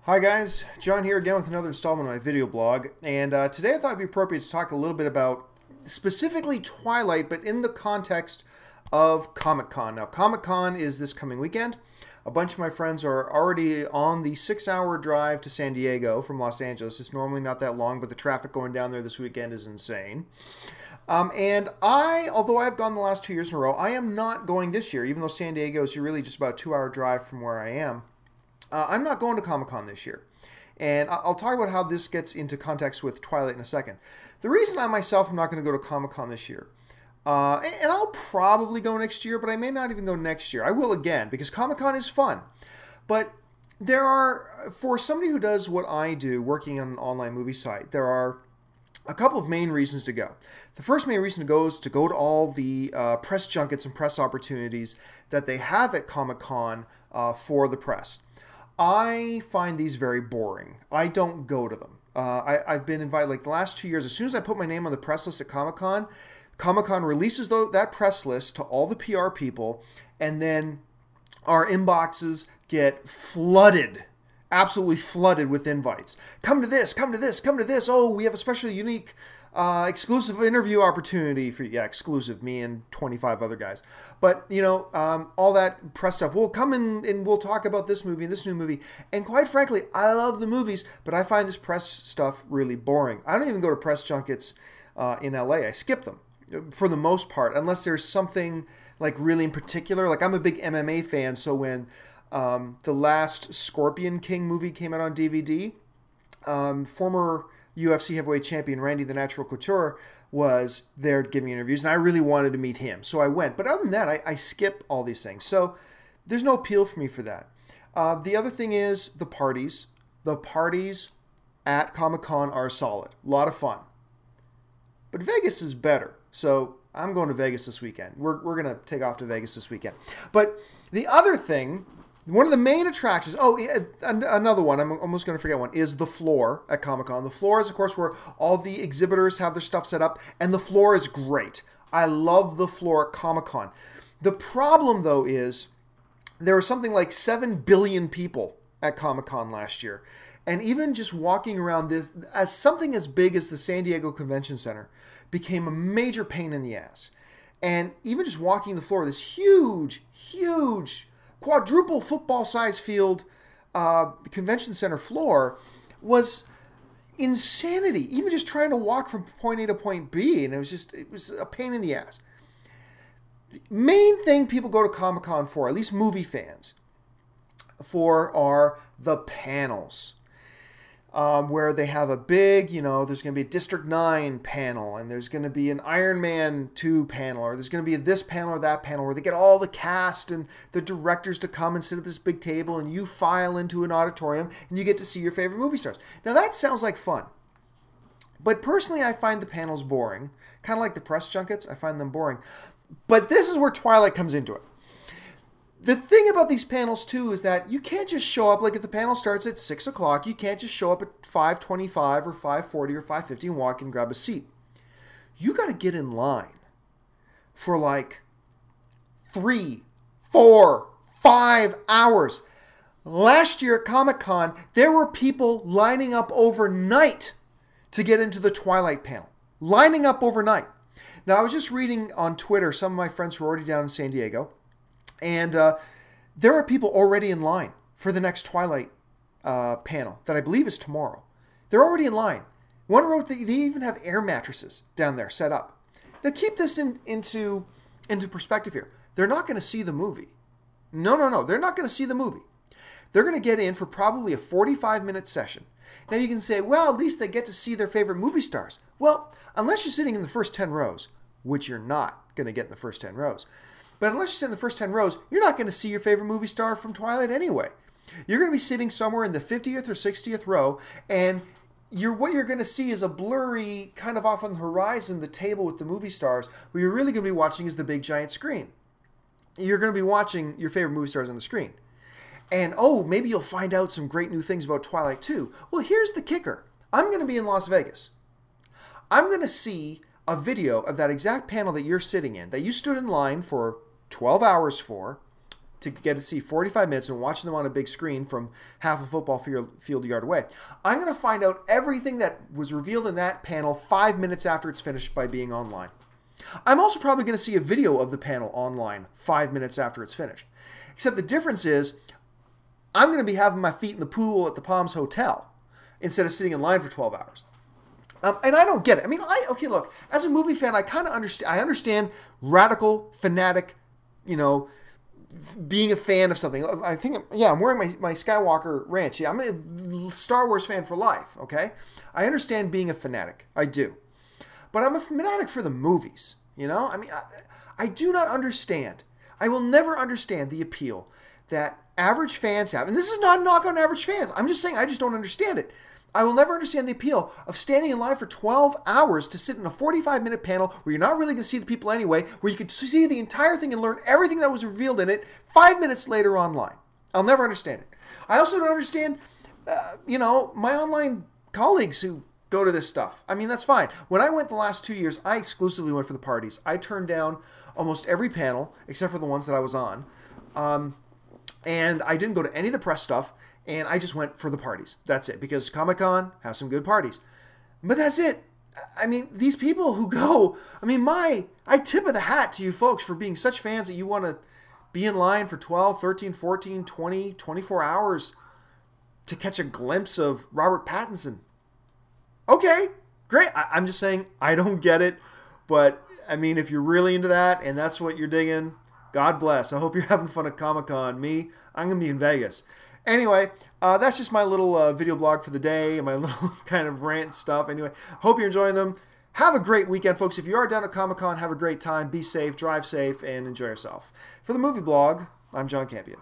Hi guys, John here again with another installment of my video blog, and today I thought it'd be appropriate to talk a little bit about specifically Twilight, but in the context of Comic-Con. Now, Comic-Con is this coming weekend. A bunch of my friends are already on the 6-hour drive to San Diego from Los Angeles. It's normally not that long, but the traffic going down there this weekend is insane. And although I've gone the last 2 years in a row, I am not going this year, even though San Diego is really just about a 2-hour drive from where I am. I'm not going to Comic-Con this year. And I'll talk about how this gets into context with Twilight in a second. The reason I myself am not going to go to Comic-Con this year, and I'll probably go next year, but I may not even go next year. I will again, because Comic-Con is fun. But there are, for somebody who does what I do, working on an online movie site, there are a couple of main reasons to go. The first main reason to go is to go to all the press junkets and press opportunities that they have at Comic-Con for the press. I find these very boring. I don't go to them. I've been invited, like the last 2 years, as soon as I put my name on the press list at Comic-Con, Comic-Con releases that press list to all the PR people, and then our inboxes get flooded, absolutely flooded with invites. Come to this, come to this, come to this. Oh, we have a special, unique, exclusive interview opportunity for you. Yeah, exclusive, me and 25 other guys. But, you know, all that press stuff. We'll come in and we'll talk about this movie and this new movie. And quite frankly, I love the movies, but I find this press stuff really boring. I don't even go to press junkets in LA. I skip them for the most part, unless there's something like really in particular. Like I'm a big MMA fan, so when the last Scorpion King movie came out on DVD, former UFC heavyweight champion Randy the Natural Couture was there giving interviews, and I really wanted to meet him, so I went. But other than that, I skip all these things. So there's no appeal for me for that. The other thing is the parties. The parties at Comic-Con are solid. A lot of fun. But Vegas is better. So I'm going to Vegas this weekend. We're going to take off to Vegas this weekend. But the other thing, one of the main attractions, another one, I'm almost going to forget one, is the floor at Comic-Con. The floor is, of course, where all the exhibitors have their stuff set up, and the floor is great. I love the floor at Comic-Con. The problem, though, is there were something like 7 billion people at Comic-Con last year. And even just walking around this, as something as big as the San Diego Convention Center became a major pain in the ass. And even just walking the floor, this huge, huge, quadruple football-sized field convention center floor was insanity. Even just trying to walk from point A to point B, and it was a pain in the ass. The main thing people go to Comic-Con for, at least movie fans, for are the panels. Where they have a big, there's going to be a District 9 panel, and there's going to be an Iron Man 2 panel, or there's going to be this panel or that panel, where they get all the cast and the directors to come and sit at this big table, and you file into an auditorium, and you get to see your favorite movie stars. Now, that sounds like fun. But personally, I find the panels boring. Kind of like the press junkets, I find them boring. But this is where Twilight comes into it. The thing about these panels, too, is that you can't just show up, like if the panel starts at 6 o'clock, you can't just show up at 5:25 or 5:40 or 5:50 and walk and grab a seat. You got to get in line for like 3, 4, 5 hours. Last year at Comic-Con, there were people lining up overnight to get into the Twilight panel. Lining up overnight. Now, I was just reading on Twitter, some of my friends who are already down in San Diego, and there are people already in line for the next Twilight panel that I believe is tomorrow. They're already in line. One wrote that they even have air mattresses down there set up. Now keep this into perspective here. They're not going to see the movie. No. They're not going to see the movie. They're going to get in for probably a 45-minute session. Now you can say, well, at least they get to see their favorite movie stars. Well, unless you're sitting in the first 10 rows, which you're not going to get in the first 10 rows. But unless you sit in the first 10 rows, you're not going to see your favorite movie star from Twilight anyway. You're going to be sitting somewhere in the 50th or 60th row, and what you're going to see is a blurry, kind of off on the horizon, the table with the movie stars. What you're really going to be watching is the big giant screen. You're going to be watching your favorite movie stars on the screen. And, maybe you'll find out some great new things about Twilight too. Well, here's the kicker. I'm going to be in Las Vegas. I'm going to see a video of that exact panel that you're sitting in, that you stood in line for 12 hours for, to get to see 45 minutes and watching them on a big screen from half a football field yard away. I'm going to find out everything that was revealed in that panel 5 minutes after it's finished by being online. I'm also probably going to see a video of the panel online 5 minutes after it's finished. Except the difference is I'm going to be having my feet in the pool at the Palms Hotel instead of sitting in line for 12 hours. And I don't get it. I mean, okay, look, as a movie fan, I kind of understand. I understand radical, fanatic, you know, being a fan of something. I think, yeah, I'm wearing my Skywalker Ranch. Yeah, I'm a Star Wars fan for life, okay? I understand being a fanatic. I do. But I'm a fanatic for the movies, you know? I mean, I do not understand. I will never understand the appeal that average fans have. And this is not a knock on average fans. I'm just saying I just don't understand it. I will never understand the appeal of standing in line for 12 hours to sit in a 45-minute panel where you're not really going to see the people anyway, where you could see the entire thing and learn everything that was revealed in it 5 minutes later online. I'll never understand it. I also don't understand, you know, my online colleagues who go to this stuff. I mean, that's fine. When I went the last 2 years, I exclusively went for the parties. I turned down almost every panel except for the ones that I was on. And I didn't go to any of the press stuff. And I just went for the parties. That's it. Because Comic-Con has some good parties. But that's it. I mean, these people who go, I mean, I tip of the hat to you folks for being such fans that you want to be in line for 12, 13, 14, 20, 24 hours to catch a glimpse of Robert Pattinson. Okay, great. I'm just saying, I don't get it. But, I mean, if you're really into that and that's what you're digging, God bless. I hope you're having fun at Comic-Con. Me, I'm going to be in Vegas. Anyway, that's just my little video blog for the day and my little kind of rant stuff. Anyway, hope you're enjoying them. Have a great weekend, folks. If you are down at Comic-Con, have a great time. Be safe, drive safe, and enjoy yourself. For the movie blog, I'm John Campia.